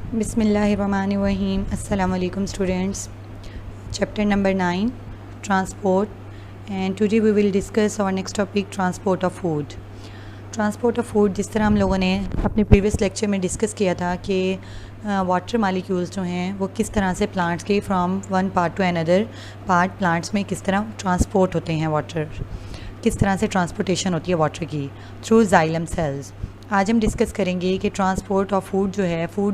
बिस्मिल्लाहिर्रहमानिर्रहीम। अस्सलाम वालेकुम students. Chapter number 9 transport, and today we will discuss our next topic transport of food. Transport of food, जिस तरह हम लोगों ने अपने प्रीवियस लेक्चर में डिस्कस किया था कि वाटर मालिक्यूल्स जो हैं वो किस तरह से प्लांट्स के from one part two another part plants में किस तरह ट्रांसपोर्ट होते हैं, वाटर किस तरह से ट्रांसपोर्टेशन होती है वाटर की थ्रू जाइलम सेल्स। आज हम डिस्कस करेंगे कि ट्रांसपोर्ट ऑफ फूड जो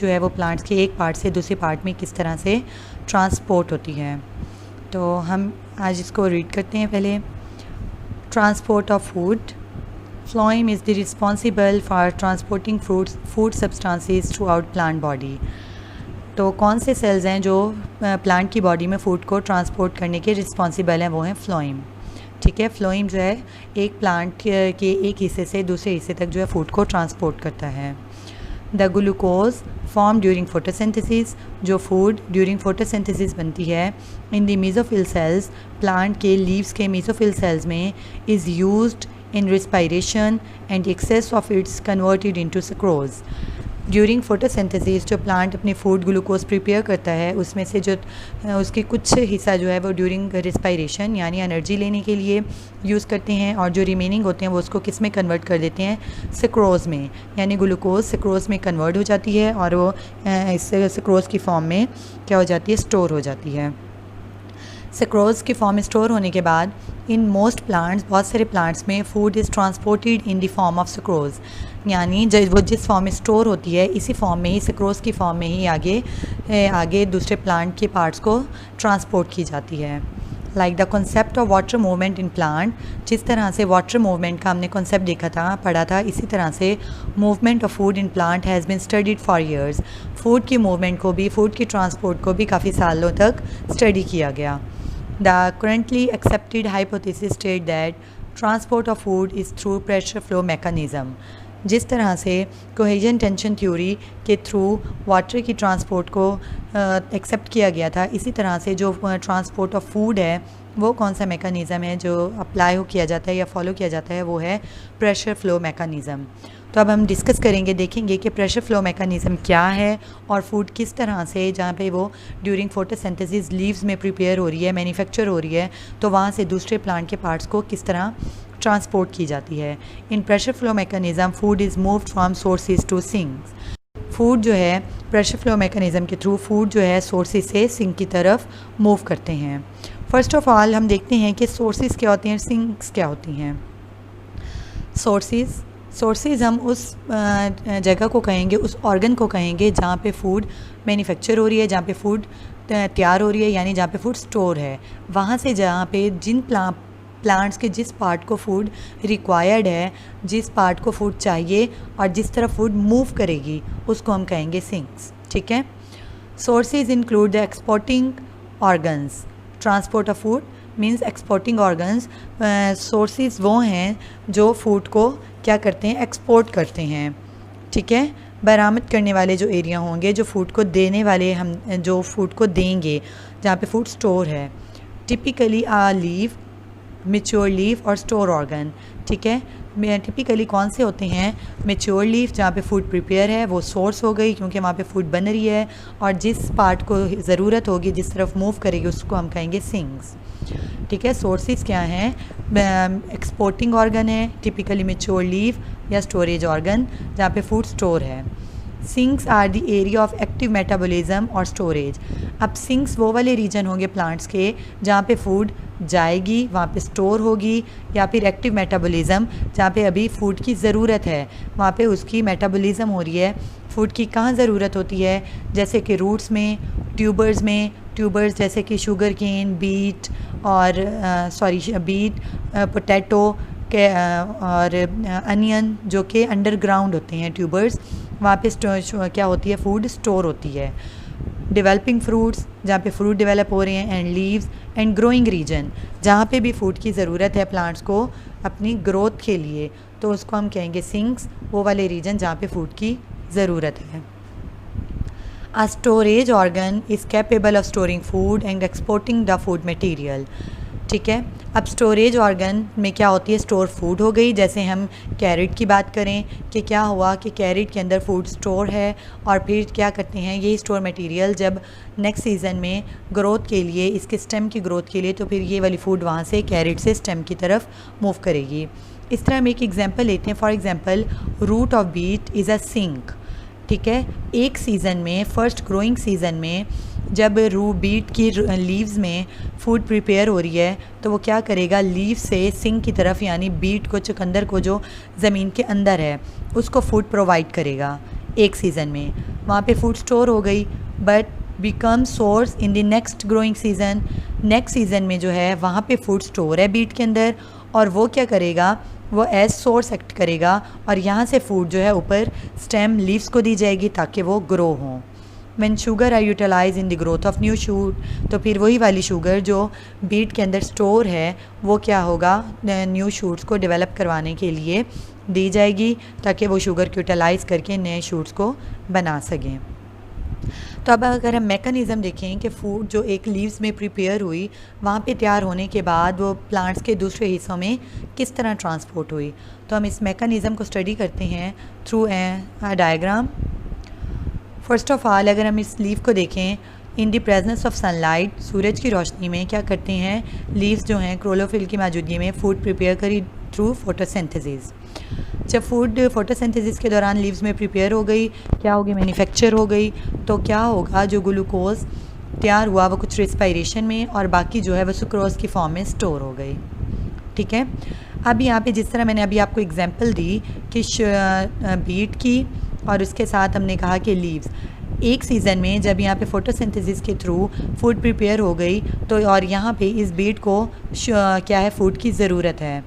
है वो प्लांट्स के एक पार्ट से दूसरे पार्ट में किस तरह से ट्रांसपोर्ट होती है। तो हम आज इसको रीड करते हैं। पहले transport of food, phloem is the responsible for transporting food substances through out plant body. तो कौन से सेल्स हैं जो प्लांट की बॉडी में फूड को ट्रांसपोर्ट करने के रिस्पॉन्सिबल हैं, वो हैं फ्लोएम। ठीक है, फ्लोएम जो है एक प्लांट के एक हिस्से से दूसरे हिस्से तक जो है फूड को ट्रांसपोर्ट करता है। The glucose form during photosynthesis, जो फूड ड्यूरिंग फोटोसिंथेसिस बनती है in the mesophyll cells, plant के लीव्स के मेसोफिल सेल्स में, is used in respiration and excess of it's converted into sucrose. During photosynthesis जो प्लांट अपने फूड ग्लूकोज प्रिपेयर करता है, उसमें से जो उसकी कुछ हिस्सा जो है वो ड्यूरिंग रिस्पायरेशन यानी एनर्जी लेने के लिए यूज़ करते हैं, और जो रिमेनिंग होते हैं वो उसको किस में कन्वर्ट कर देते हैं, सुक्रोज में। यानी ग्लूकोज सुक्रोज में कन्वर्ट हो जाती है और वो इस सुक्रोज की फॉर्म में क्या हो जाती है, स्टोर हो जाती है। सुक्रोज की फॉर्म में स्टोर होने के बाद इन मोस्ट प्लांट्स, बहुत सारे प्लांट्स में food is transported in the form of sucrose, यानी वो जिस फॉर्म में स्टोर होती है इसी फॉर्म में ही, सुक्रोज की फॉर्म में ही आगे दूसरे प्लांट के पार्ट्स को ट्रांसपोर्ट की जाती है। Like the concept of water movement in plant, जिस तरह से वाटर मूवमेंट का हमने कॉन्सेप्ट देखा था, पढ़ा था, इसी तरह से movement of food in plant has been studied for years. Food की मूवमेंट को भी, फूड की ट्रांसपोर्ट को भी काफ़ी सालों तक स्टडी किया गया। The currently accepted hypothesis state that transport of food is through pressure flow mechanism। जिस तरह से कोहेजन टेंशन थ्योरी के थ्रू वाटर की ट्रांसपोर्ट को एक्सेप्ट किया गया था, इसी तरह से जो ट्रांसपोर्ट ऑफ फूड है वो कौन सा मेकानिज़म है जो अप्लाई किया जाता है या फॉलो किया जाता है, वो है प्रेशर फ्लो मेकानिज़म। तो अब हम डिस्कस करेंगे, देखेंगे कि प्रेशर फ्लो मेकानिज़म क्या है और फूड किस तरह से, जहाँ पे वो ड्यूरिंग फोटोसिंथेसिस लीव्स में प्रिपेयर हो रही है, मैन्युफैक्चर हो रही है, तो वहाँ से दूसरे प्लांट के पार्ट्स को किस तरह ट्रांसपोर्ट की जाती है। In pressure flow mechanism food is moved from sources to sinks. Food जो है प्रेशर फ्लो मेकानिज़म के थ्रू फूड जो है सोर्सेज से सिंक की तरफ मूव करते हैं। फर्स्ट ऑफ ऑल हम देखते हैं कि सोर्सेज क्या होते हैं, सिंक्स क्या होती हैं। सोर्सेज हम उस जगह को कहेंगे, उस ऑर्गन को कहेंगे जहाँ पे फूड मैन्युफैक्चर हो रही है, जहाँ पे फूड तैयार हो रही है, यानी जहाँ पे फूड स्टोर है। वहाँ से जहाँ पे जिन प्लांट्स के जिस पार्ट को फूड रिक्वायर्ड है, जिस पार्ट को फूड चाहिए और जिस तरह फूड मूव करेगी, उसको हम कहेंगे सिंक्स। ठीक है, sources include the exporting organs. Transport of food means exporting organs. Sources वो हैं जो फूड को क्या करते हैं, एक्सपोर्ट करते हैं। ठीक है, बरामद करने वाले जो एरिया होंगे, जो फूड को देने वाले, हम जो फूड को देंगे जहाँ पे फूड स्टोर है, टिपिकली लीव, मेच्योर लीफ और स्टोर ऑर्गन। ठीक है, टिपिकली कौन से होते हैं, मेच्योर लीफ जहाँ पे फूड प्रिपेयर है वो सोर्स हो गई, क्योंकि वहाँ पे फूड बन रही है, और जिस पार्ट को ज़रूरत होगी, जिस तरफ मूव करेगी, उसको हम कहेंगे सिंक्स। ठीक है, सोर्सेज क्या हैं, एक्सपोर्टिंग ऑर्गन है, टिपिकली मेच्योर लीफ या स्टोरेज ऑर्गन जहाँ पे फूड स्टोर है। Sinks are the area of active metabolism और स्टोरेज। अब सिंक्स वो वाले रीजन होंगे प्लांट्स के जहाँ पे फूड जाएगी, वहाँ पे स्टोर होगी, या फिर एक्टिव मेटाबॉलिज्म जहाँ पे अभी फूड की ज़रूरत है, वहाँ पे उसकी मेटाबॉलिज्म हो रही है। फूड की कहाँ ज़रूरत होती है, जैसे कि रूट्स में, ट्यूबर्स जैसे कि शुगर केन, बीट और बीट, पोटैटो के और अनियन जो कि अंडरग्राउंड होते हैं ट्यूबर्स, वहाँ पे क्या होती है, फूड स्टोर होती है। डेवलपिंग फ्रूट्स जहाँ पे फ्रूट डेवलप हो रहे हैं, and leaves and growing region जहाँ पे भी फूड की ज़रूरत है प्लांट्स को अपनी ग्रोथ के लिए, तो उसको हम कहेंगे सिंक्स, वो वाले रीजन जहाँ पे फूड की ज़रूरत है। A storage organ is capable of storing food and exporting the food material। ठीक है। अब स्टोरेज ऑर्गन में क्या होती है, स्टोर फूड हो गई। जैसे हम कैरेट की बात करें कि क्या हुआ कि कैरेट के अंदर फूड स्टोर है और फिर क्या करते हैं ये स्टोर मटेरियल जब नेक्स्ट सीज़न में ग्रोथ के लिए, इसके स्टेम की ग्रोथ के लिए, तो फिर ये वाली फूड वहाँ से कैरेट से स्टेम की तरफ मूव करेगी। इस तरह हम एक एग्जांपल लेते हैं। For example root of beet is a sink. ठीक है, एक सीज़न में, फर्स्ट ग्रोइंग सीज़न में जब बीट की लीव्स में फूड प्रिपेयर हो रही है तो वो क्या करेगा, लीव से सिंक की तरफ यानी बीट को, चुकंदर को जो ज़मीन के अंदर है उसको फूड प्रोवाइड करेगा। एक सीज़न में वहाँ पे फूड स्टोर हो गई, but become source in the next growing season. Next season में जो है वहाँ पे फूड स्टोर है बीट के अंदर और वो क्या करेगा, वो एज सोर्स एक्ट करेगा और यहाँ से फूड जो है ऊपर स्टेम लीव्स को दी जाएगी ताकि वो ग्रो हों। When sugar are utilize in the growth of new shoot, तो फिर वही वाली शुगर जो बीट के अंदर स्टोर है वो क्या होगा, न्यू शूट्स को डेवलप करवाने के लिए दी जाएगी ताकि वो शुगर को यूटिलाइज़ करके नए शूट्स को बना सकें। तो अब अगर हम मैकेनिज़्म देखें कि फूड जो एक लीव्स में प्रिपेयर हुई वहाँ पे तैयार होने के बाद वो प्लांट्स के दूसरे हिस्सों में किस तरह ट्रांसपोर्ट हुई, तो हम इस मैकेनिज़्म को स्टडी करते हैं through a diagram. First of all अगर हम इस लीव को देखें, in the presence of sunlight, सूरज की रोशनी में क्या करते हैं लीव्स जो हैं क्लोरोफिल की मौजूदगी में फूड प्रिपेयर करी थ्रू फोटोसिंथेसिस। जब फूड फोटोसिंथेसिस के दौरान लीव्स में प्रिपेयर हो गई, क्या होगी, मैन्युफैक्चर हो गई, तो क्या होगा, जो ग्लूकोज तैयार हुआ वो कुछ रेस्पायरेशन में और बाकी जो है वो सुक्रोज की फॉर्म में स्टोर हो गई। ठीक है, अब यहाँ पे जिस तरह मैंने अभी आपको एग्जांपल दी कि बीट की और उसके साथ हमने कहा कि लीव्स, एक सीज़न में जब यहाँ पे फोटोसिंथेसिस के थ्रू फूड प्रिपेयर हो गई तो और यहाँ पे इस बीट को क्या है, फूड की ज़रूरत है,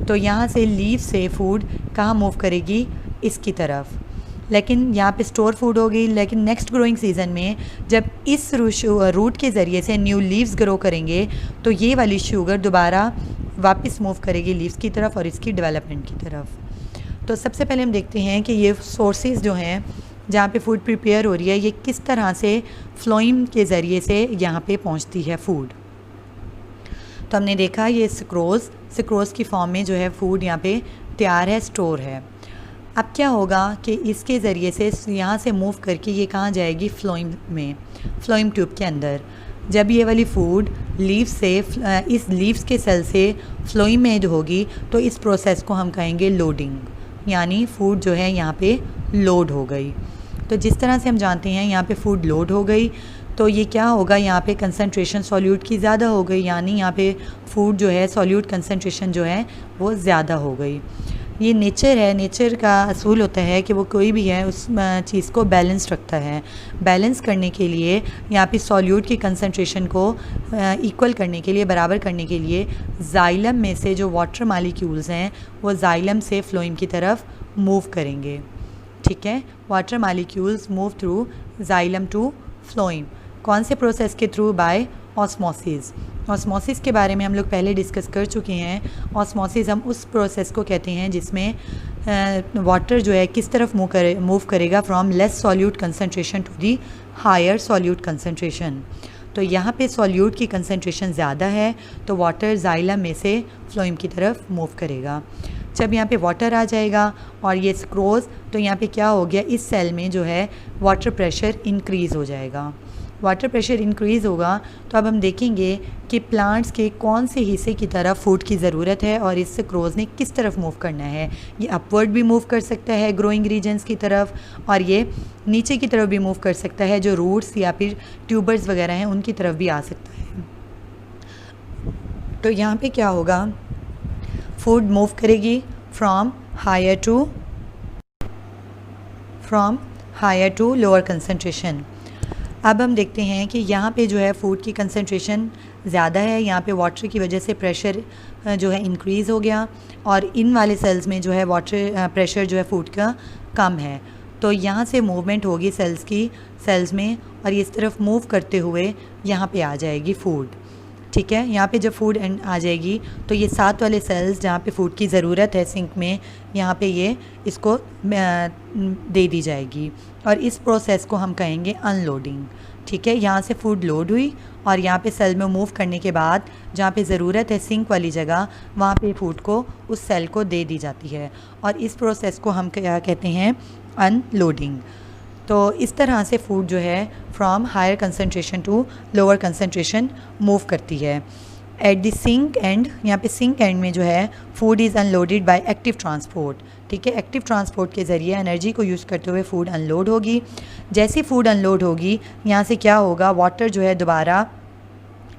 तो यहाँ से लीव से फूड कहाँ मूव करेगी, इसकी तरफ। लेकिन यहाँ पे स्टोर फूड हो गई, लेकिन नेक्स्ट ग्रोइंग सीज़न में जब इस रूट के ज़रिए से न्यू लीव्स ग्रो करेंगे तो ये वाली शुगर दोबारा वापस मूव करेगी लीव्स की तरफ और इसकी डेवलपमेंट की तरफ। तो सबसे पहले हम देखते हैं कि ये सोर्सेज जो हैं जहाँ पे फूड प्रिपेयर हो रही है ये किस तरह से फ्लोइम के ज़रिए से यहाँ पे पहुँचती है फूड। तो हमने देखा ये सिक्रोज की फॉर्म में जो है फूड यहाँ पे तैयार है, स्टोर है। अब क्या होगा कि इसके ज़रिए से यहाँ से मूव करके ये कहाँ जाएगी, फ्लोइम में, फ्लोइम ट्यूब के अंदर। जब ये वाली फूड लीव से इस लीव्स के सेल से फ्लोइम में होगी तो इस प्रोसेस को हम कहेंगे लोडिंग, यानी फूड जो है यहाँ पे लोड हो गई। तो जिस तरह से हम जानते हैं यहाँ पे फूड लोड हो गई तो ये क्या होगा, यहाँ पे कंसंट्रेशन सॉल्यूट की ज़्यादा हो गई, यानी यहाँ पे फूड जो है सॉल्यूट कंसंट्रेशन जो है वो ज़्यादा हो गई। ये नेचर है, नेचर का असूल होता है कि वो कोई भी है उस चीज़ को बैलेंस रखता है। बैलेंस करने के लिए यहाँ पे सॉल्यूट की कंसंट्रेशन को इक्वल करने के लिए, बराबर करने के लिए जाइलम में से जो वाटर मालिक्यूल्स हैं वो जाइलम से फ्लोइम की तरफ मूव करेंगे। ठीक है, water molecules move through xylem to phloem. कौन से प्रोसेस के थ्रू, बाय ऑस्मोसिस। ऑस्मोसिस के बारे में हम लोग पहले डिस्कस कर चुके हैं। ऑस्मोसिस हम उस प्रोसेस को कहते हैं जिसमें वाटर जो है किस तरफ मूव करेगा, from less solute concentration to the higher solute concentration. तो यहाँ पे सॉल्यूट की कंसंट्रेशन ज़्यादा है तो वाटर जाइलम में से फ्लोइम की तरफ मूव करेगा। जब यहाँ पे वाटर आ जाएगा और ये स्क्रोज, तो यहाँ पे क्या हो गया, इस सेल में जो है वाटर प्रेशर इंक्रीज़ हो जाएगा। वाटर प्रेशर इंक्रीज़ होगा तो अब हम देखेंगे कि प्लांट्स के कौन से हिस्से की तरफ फूड की ज़रूरत है और इस स्क्रोज ने किस तरफ मूव करना है। ये अपवर्ड भी मूव कर सकता है ग्रोइंग रीजन्स की तरफ और ये नीचे की तरफ भी मूव कर सकता है, जो रूट्स या फिर ट्यूबर्स वगैरह हैं उनकी तरफ भी आ सकता है। तो यहाँ पे क्या होगा, फूड मूव करेगी from higher to lower concentration. अब हम देखते हैं कि यहाँ पे जो है फूड की कंसंट्रेशन ज़्यादा है, यहाँ पे वाटर की वजह से प्रेशर जो है इंक्रीज़ हो गया और इन वाले सेल्स में जो है वाटर प्रेशर जो है फूड का कम है। तो यहाँ से मूवमेंट होगी सेल्स में और इस तरफ मूव करते हुए यहाँ पे आ जाएगी फूड। ठीक है, यहाँ पे जब फूड एंड आ जाएगी तो ये 7 वाले सेल्स जहाँ पे फूड की ज़रूरत है सिंक में, यहाँ पे ये इसको दे दी जाएगी और इस प्रोसेस को हम कहेंगे अनलोडिंग। ठीक है, यहाँ से फूड लोड हुई और यहाँ पे सेल में मूव करने के बाद जहाँ पे ज़रूरत है सिंक वाली जगह, वहाँ पे फूड को उस सेल को दे दी जाती है और इस प्रोसेस को हम क्या कहते हैं, अनलोडिंग। तो इस तरह से फूड जो है from higher concentration to lower concentration move करती है। एट द सिंक एंड, यहाँ पे सिंक एंड में जो है food is unloaded by active transport. ठीक है, एक्टिव ट्रांसपोर्ट के ज़रिए एनर्जी को यूज़ करते हुए फूड अनलोड होगी। जैसी फूड अनलोड होगी, यहाँ से क्या होगा, वाटर जो है दोबारा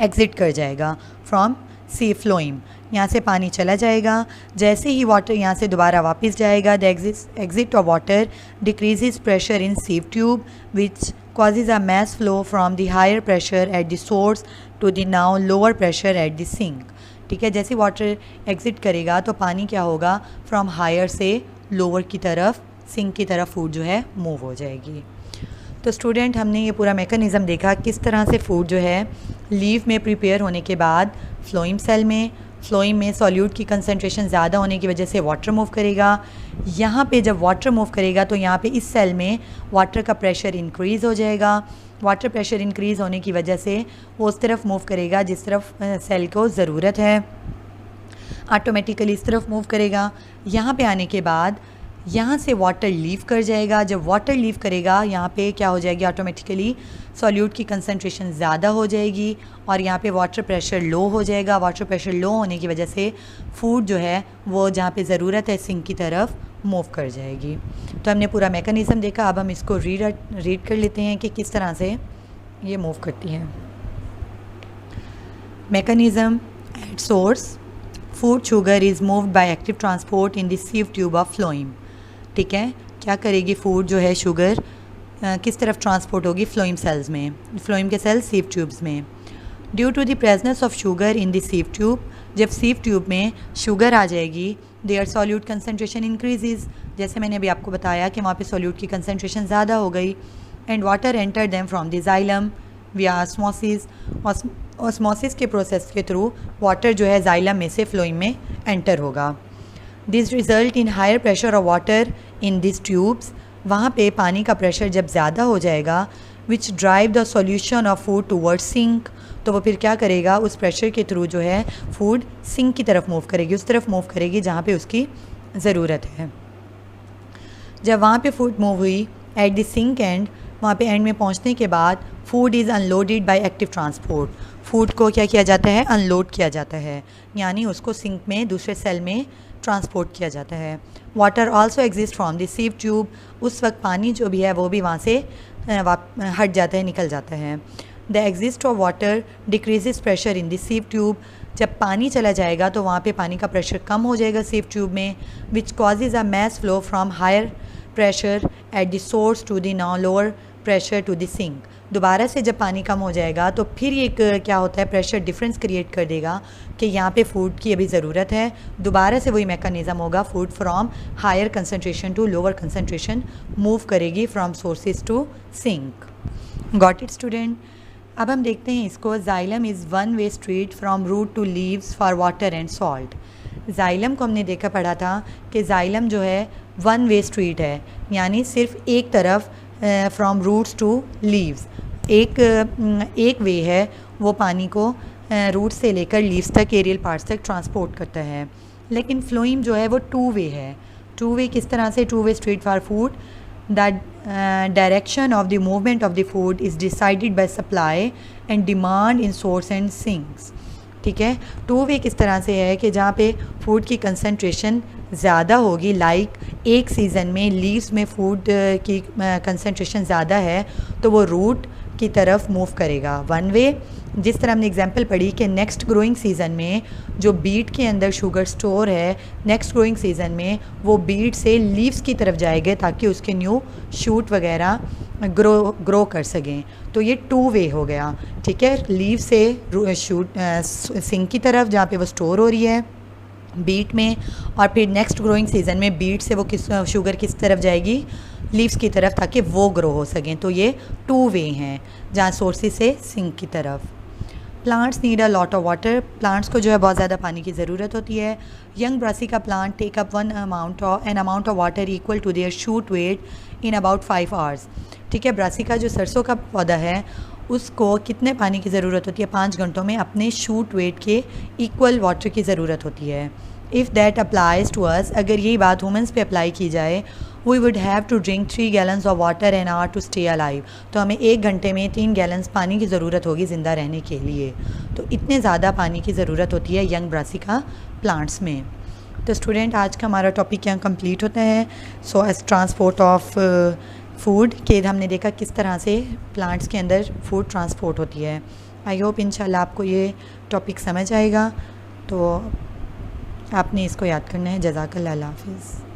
एग्ज़िट कर जाएगा फ्रॉम सी फ्लोइम, यहाँ से पानी चला जाएगा। जैसे ही वाटर यहाँ से दोबारा वापस जाएगा, the exit of water decreases pressure in sieve tube which causes a mass flow from the higher pressure at the source to the now lower pressure at the sink। ठीक है, जैसे वाटर एग्ज़िट करेगा तो पानी क्या होगा, from higher से lower की तरफ, सिंक की तरफ फूड जो है मूव हो जाएगी। तो स्टूडेंट, हमने ये पूरा मैकेनिज़्म देखा किस तरह से फूड जो है लीव में प्रिपेयर होने के बाद फ्लोइम सेल में, फ्लोइम में सॉल्यूट की कंसंट्रेशन ज़्यादा होने की वजह से वाटर मूव करेगा। यहाँ पे जब वाटर मूव करेगा तो यहाँ पे इस सेल में वाटर का प्रेशर इंक्रीज़ हो जाएगा। वाटर प्रेशर इंक्रीज़ होने की वजह से वो उस तरफ मूव करेगा जिस तरफ सेल को ज़रूरत है, ऑटोमेटिकली इस तरफ मूव करेगा। यहाँ पे आने के बाद यहाँ से वाटर लीव कर जाएगा। जब वाटर लीव करेगा, यहाँ पे क्या हो जाएगी, ऑटोमेटिकली सॉल्यूट की कंसंट्रेशन ज़्यादा हो जाएगी और यहाँ पे वाटर प्रेशर लो हो जाएगा। वाटर प्रेशर लो होने की वजह से फूड जो है वो जहाँ पे ज़रूरत है सिंक की तरफ मूव कर जाएगी। तो हमने पूरा मैकेनिज़्म देखा, अब हम इसको रीड कर लेते हैं कि किस तरह से ये मूव करती है। Mechanism at source, food sugar is moved by active transport in the sieve tube of phloem. ठीक है, क्या करेगी फूड जो है, शुगर किस तरफ ट्रांसपोर्ट होगी, फ्लोइम सेल्स में, फ्लोइम के सेल्स सीव ट्यूब्स में। Due to the presence of sugar in the sieve tube, जब सीव ट्यूब में शुगर आ जाएगी, देयर सॉल्यूट कंसंट्रेशन इंक्रीजेज। जैसे मैंने अभी आपको बताया कि वहाँ पे सॉल्यूट की कंसंट्रेशन ज़्यादा हो गई। And water enter them from the xylem via osmosis. Osmosis के प्रोसेस के थ्रू वाटर जो है जाइलम में से फ्लोइम में एंटर होगा। This result in higher pressure of water in this tubes. वहाँ पे पानी का प्रेशर जब ज़्यादा हो जाएगा, which drive the solution of food towards sink, तो वो फिर क्या करेगा, उस प्रेशर के थ्रू जो है फूड सिंक की तरफ मूव करेगी, उस तरफ मूव करेगी जहाँ पे उसकी ज़रूरत है। जब वहाँ पे फूड मूव हुई एट द सिंक एंड, वहाँ पे एंड में पहुँचने के बाद food is unloaded by active transport. Food को क्या किया जाता है, अनलोड किया जाता है, यानी उसको सिंक में दूसरे सेल में ट्रांसपोर्ट किया जाता है। Water also exist from the sieve tube. उस वक्त पानी जो भी है वो भी वहाँ से हट जाता है, निकल जाता है। The exist of water decreases pressure in the sieve tube. जब पानी चला जाएगा तो वहाँ पे पानी का प्रेशर कम हो जाएगा सीव ट्यूब में, which causes a mass flow from higher pressure at the source to the now lower pressure to the sink. दोबारा से जब पानी कम हो जाएगा तो फिर एक क्या होता है, प्रेशर डिफरेंस क्रिएट कर देगा कि यहाँ पे फूड की अभी ज़रूरत है। दोबारा से वही मैकेनिज़्म होगा, food from higher concentration to lower concentration move करेगी from sources to sink. Got it student. अब हम देखते हैं इसको। Xylem is one way street from root to leaves for water and salt. Xylem को हमने देखा पढ़ा था कि जाइलम जो है वन वे स्ट्रीट है, यानी सिर्फ एक तरफ फ्रॉम रूट्स टू लीव्स, एक वे है, वो पानी को रूट से लेकर लीव्स तक, एरियल पार्ट्स तक ट्रांसपोर्ट करता है। लेकिन फ्लोइम जो है वो टू वे है। टू वे किस तरह से, two way street for food, the direction of the movement of the food is decided by supply and demand in source and sinks. ठीक है, टू वे किस तरह से है कि जहाँ पे फूड की कंसंट्रेशन ज़्यादा होगी, लाइक एक सीज़न में लीव्स में फूड की कंसंट्रेशन ज़्यादा है तो वो रूट की तरफ मूव करेगा। वन वे, जिस तरह हमने एग्जांपल पढ़ी कि नेक्स्ट ग्रोइंग सीज़न में जो बीट के अंदर शुगर स्टोर है, नेक्स्ट ग्रोइंग सीज़न में वो बीट से लीव्स की तरफ जाएगा ताकि उसके न्यू शूट वगैरह ग्रो कर सकें। तो ये टू वे हो गया। ठीक है, लीव से शूट सिंक की तरफ जहाँ पे वो स्टोर हो रही है बीट में, और फिर नेक्स्ट ग्रोइंग सीज़न में बीट से वो शुगर किस तरफ जाएगी, लीव्स की तरफ, ताकि वो ग्रो हो सकें। तो ये टू वे हैं जहाँ सोर्सेज से सिंक की तरफ। Plants need a lot of water. Plants को जो है बहुत ज़्यादा पानी की ज़रूरत होती है। Young Brassica plant take up an amount of water equal to their shoot weight in about 5 hours. ठीक है, ब्रासिका जो सरसों का पौधा है उसको कितने पानी की ज़रूरत होती है? 5 घंटों में अपने शूट वेट के इक्वल वाटर की ज़रूरत होती है। If that applies to us, अगर यही बात वुमेंस पे अप्लाई की जाए, we would have to drink 3 gallons of water an hour to stay alive. तो हमें 1 घंटे में 3 गैलन्स पानी की ज़रूरत होगी ज़िंदा रहने के लिए। तो इतने ज़्यादा पानी की ज़रूरत होती है यंग ब्रासिका प्लांट्स में। तो स्टूडेंट, आज का हमारा टॉपिक यहाँ कंप्लीट होता है। So as transport of food के हमने देखा किस तरह से प्लांट्स के अंदर फूड ट्रांसपोर्ट होती है। आई होप इंशाल्लाह आपको ये टॉपिक समझ आएगा। तो आपने इसको याद करना है। जज़ाकल्लाह, अल्लाह हाफ़िज़।